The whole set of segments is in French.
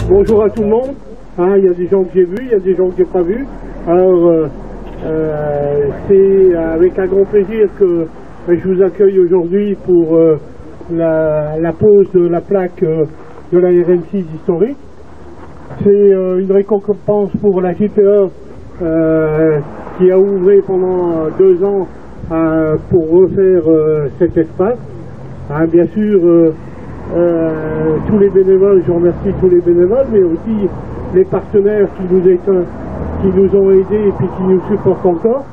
Bonjour à tout le monde. Il y a des gens que j'ai vus, il y a des gens que j'ai pas vus. Alors, c'est avec un grand plaisir que je vous accueille aujourd'hui pour la pose de la plaque de la RN6 historique. C'est une récompense pour la JPE qui a ouvert pendant 2 ans pour refaire cet espace. Bien sûr, tous les bénévoles, je remercie tous les bénévoles, mais aussi les partenaires qui nous ont aidés et puis qui nous supportent encore.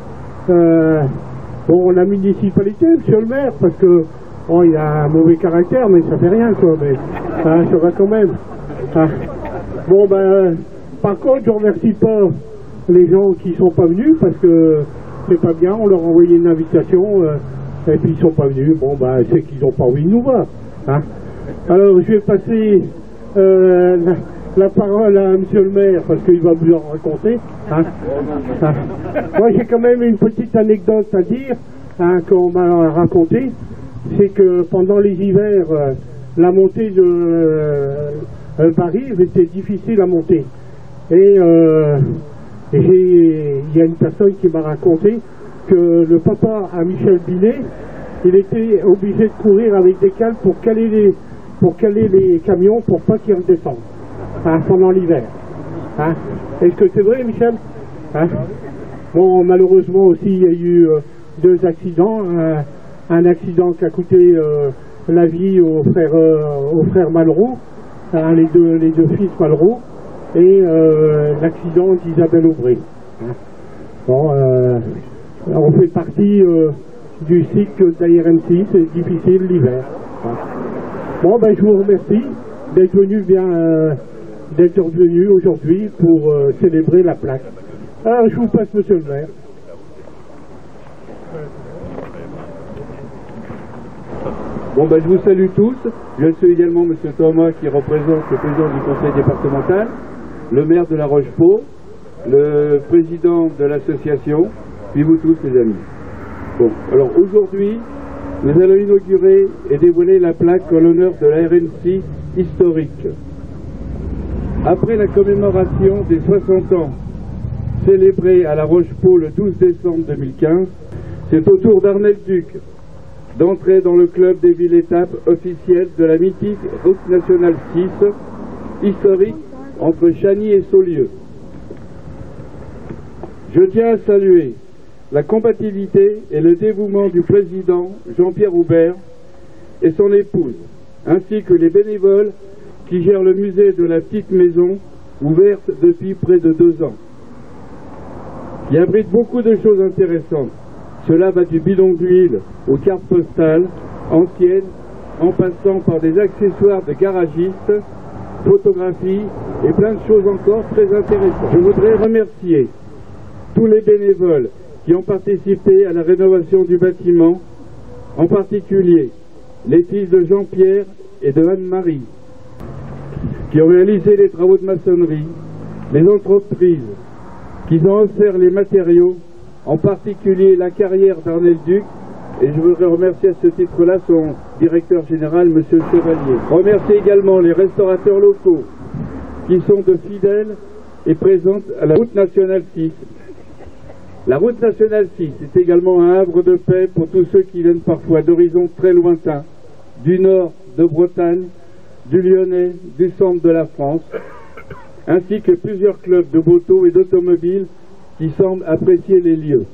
Bon, la municipalité, monsieur le maire, parce que bon, il a un mauvais caractère, mais ça fait rien, quoi, mais ça va quand même. Bon, par contre, je remercie pas les gens qui sont pas venus, parce que c'est pas bien, on leur a envoyé une invitation, et puis ils sont pas venus. Bon, c'est qu'ils ont pas envie de nous voir. Alors, je vais passer la parole à monsieur le maire, parce qu'il va vous en raconter. Moi, j'ai quand même une petite anecdote à dire, qu'on m'a racontée. C'est que pendant les hivers, la montée de Paris était difficile à monter. Et il y a une personne qui m'a raconté que le papa à Michel Binet, il était obligé de courir avec des cales pour caler les camions pour pas qu'ils redescendent pendant l'hiver. Est-ce que c'est vrai, Michel? Bon, malheureusement aussi, il y a eu 2 accidents. Un accident qui a coûté la vie aux frères Malraux, les deux fils Malraux, et l'accident d'Isabelle Aubray. Bon, on fait partie du cycle de la RN6, c'est difficile l'hiver. Bon, je vous remercie d'être venu aujourd'hui pour célébrer la plaque. Alors, je vous passe, monsieur le maire. Bon, je vous salue tous. Je suis également monsieur Thomas, qui représente le président du conseil départemental, le maire de La Roche-Pau, le président de l'association, puis vous tous, les amis. Bon, alors aujourd'hui, nous allons inaugurer et dévoiler la plaque en l'honneur de la RN6 historique. Après la commémoration des 60 ans célébrée à La Roche-Pau le 12 décembre 2015, c'est au tour d'Arnel Duc d'entrer dans le club des villes-étapes officielles de la mythique route nationale 6, historique entre Chagny et Saulieu. Je tiens à saluer la combativité et le dévouement du président Jean-Pierre Houbert et son épouse, ainsi que les bénévoles qui gèrent le musée de la petite maison, ouverte depuis près de 2 ans. Il abrite beaucoup de choses intéressantes. Cela va du bidon d'huile aux cartes postales anciennes, en passant par des accessoires de garagistes, photographies et plein de choses encore très intéressantes. Je voudrais remercier tous les bénévoles qui ont participé à la rénovation du bâtiment, en particulier les fils de Jean-Pierre et de Anne-Marie, qui ont réalisé les travaux de maçonnerie, les entreprises qui ont offert les matériaux, en particulier la carrière d'Arnel Duc, et je voudrais remercier à ce titre-là son directeur général, monsieur Chevalier. Remercier également les restaurateurs locaux, qui sont de fidèles et présents à la route nationale 6. La route nationale 6 est également un havre de paix pour tous ceux qui viennent parfois d'horizons très lointains, du nord, de Bretagne, du Lyonnais, du centre de la France, ainsi que plusieurs clubs de moto et d'automobiles qui semblent apprécier les lieux.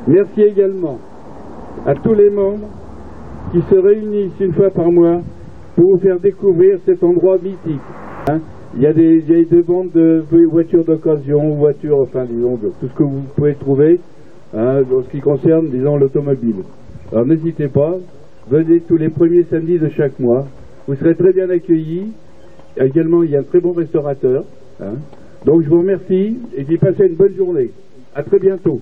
Merci également à tous les membres qui se réunissent une fois par mois pour vous faire découvrir cet endroit mythique. Il y a des vieilles demandes de voitures d'occasion, voitures, enfin disons, de tout ce que vous pouvez trouver en ce qui concerne, disons, l'automobile. Alors n'hésitez pas, venez tous les premiers samedis de chaque mois, vous serez très bien accueillis. Également, il y a un très bon restaurateur. Donc je vous remercie et puis passez une bonne journée. À très bientôt.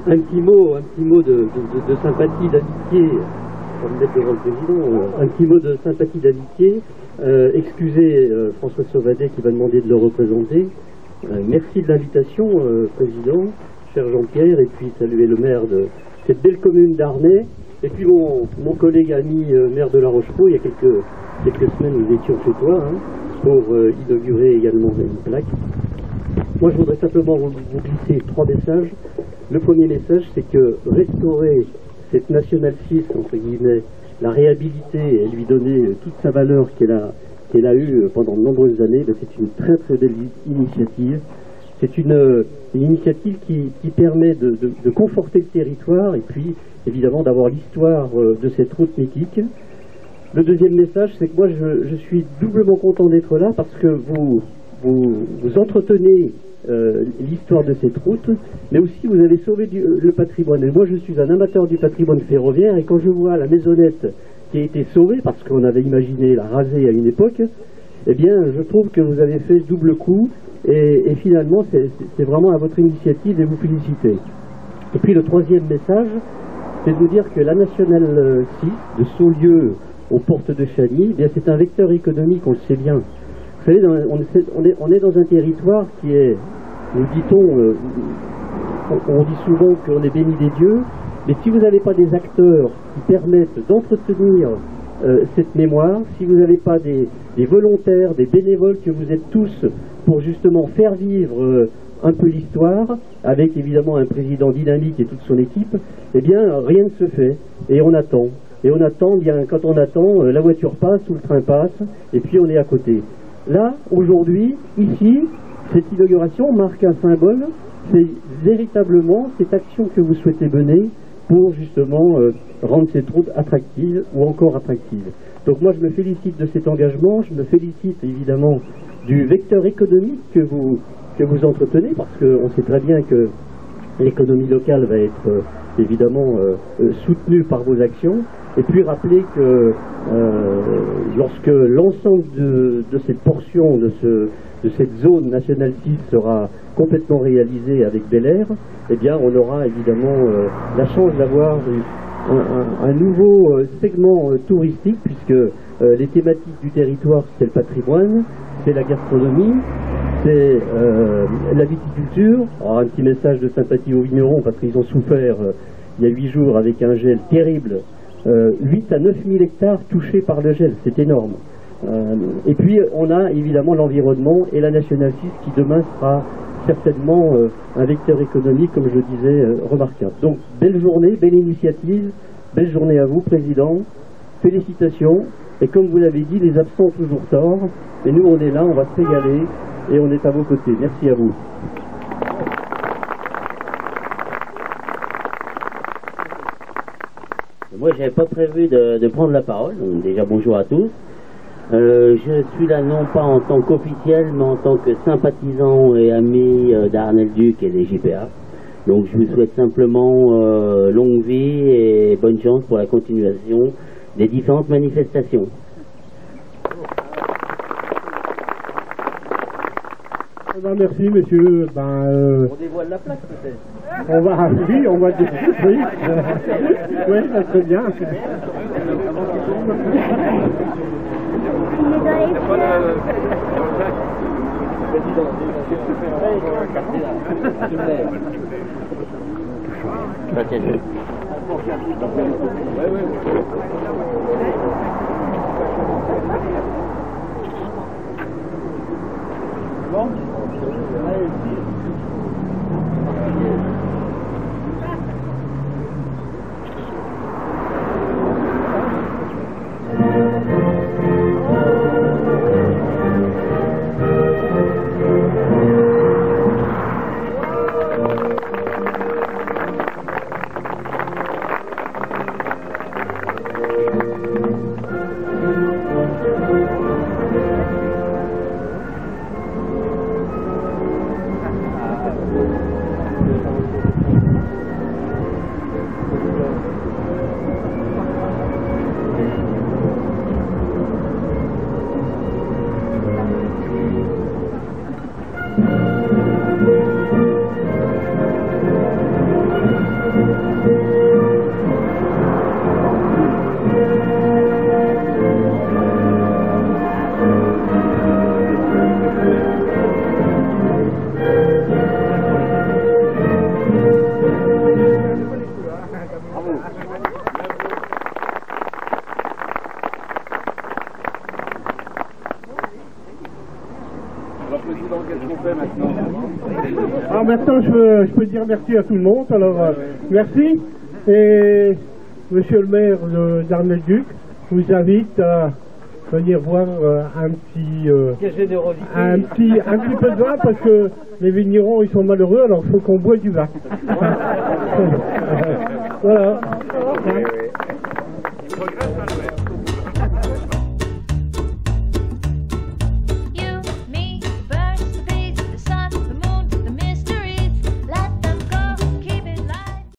Un petit mot de sympathie, d'amitié, comme d'être devant le président, un petit mot de sympathie, d'amitié. Excusez François Sauvadet qui va demander de le représenter. Merci de l'invitation, président, cher Jean-Pierre, et puis saluer le maire cette belle commune d'Arnay. Et puis mon collègue ami maire de La Rochefoucauld, il y a quelques semaines, nous étions chez toi pour inaugurer également une plaque. Moi, je voudrais simplement vous glisser 3 messages. Le premier message, c'est que restaurer cette Nationale 6, entre guillemets, la réhabiliter et lui donner toute sa valeur qu'elle a eue pendant de nombreuses années, c'est une très très belle initiative. C'est une initiative qui permet de conforter le territoire et puis évidemment d'avoir l'histoire de cette route mythique. Le deuxième message, c'est que moi je suis doublement content d'être là parce que vous entretenez l'histoire de cette route, mais aussi vous avez sauvé le patrimoine. Et moi je suis un amateur du patrimoine ferroviaire et quand je vois la maisonnette qui a été sauvée parce qu'on avait imaginé la raser à une époque, eh bien je trouve que vous avez fait double coup et finalement c'est vraiment à votre initiative et vous féliciter. Et puis le troisième message, c'est de vous dire que la Nationale 6 de Saulieu aux portes de Chagny, eh bien c'est un vecteur économique, on le sait bien. Vous savez, on est dans un territoire qui est, nous dit-on, on dit souvent qu'on est béni des dieux, mais si vous n'avez pas des acteurs qui permettent d'entretenir cette mémoire, si vous n'avez pas des volontaires, des bénévoles que vous êtes tous pour justement faire vivre un peu l'histoire, avec évidemment un président dynamique et toute son équipe, eh bien rien ne se fait, et on attend. Et on attend, bien quand on attend, la voiture passe ou le train passe, et puis on est à côté. Là, aujourd'hui, ici, cette inauguration marque un symbole, c'est véritablement cette action que vous souhaitez mener pour justement rendre cette route attractive ou encore attractive. Donc moi je me félicite de cet engagement, je me félicite évidemment du vecteur économique que vous entretenez, parce qu'on sait très bien que l'économie locale va être évidemment soutenue par vos actions. Et puis rappeler que lorsque l'ensemble de cette portion, de cette zone Nationale 6 sera complètement réalisée avec Bel Air, eh bien on aura évidemment la chance d'avoir un nouveau segment touristique, puisque les thématiques du territoire, c'est le patrimoine, c'est la gastronomie, c'est la viticulture. Alors, un petit message de sympathie aux vignerons, parce qu'ils ont souffert il y a 8 jours avec un gel terrible. 8 à 9 000 hectares touchés par le gel, c'est énorme. Et puis on a évidemment l'environnement et la Nationale 6 qui demain sera certainement un vecteur économique, comme je disais, remarquable. Donc belle journée, belle initiative, belle journée à vous, Président, félicitations, et comme vous l'avez dit, les absents ont toujours tort, et nous on est là, on va se régaler, et on est à vos côtés. Merci à vous. Moi, j'avais pas prévu de prendre la parole, donc déjà bonjour à tous. Je suis là non pas en tant qu'officiel, mais en tant que sympathisant et ami d'Arnay-le-Duc et des JPA. Donc je vous souhaite simplement longue vie et bonne chance pour la continuation des différentes manifestations. Merci, monsieur. On dévoile la plaque peut-être. On va dire oui. Oui, ça serait bien. Président, qu'est-ce qu'on fait maintenant? Alors maintenant, je peux dire merci à tout le monde. Alors, merci. Et monsieur le maire d'Arnel-Duc vous invite à venir voir un petit peu de vin, parce que les vignerons ils sont malheureux, alors il faut qu'on boive du vin. Voilà.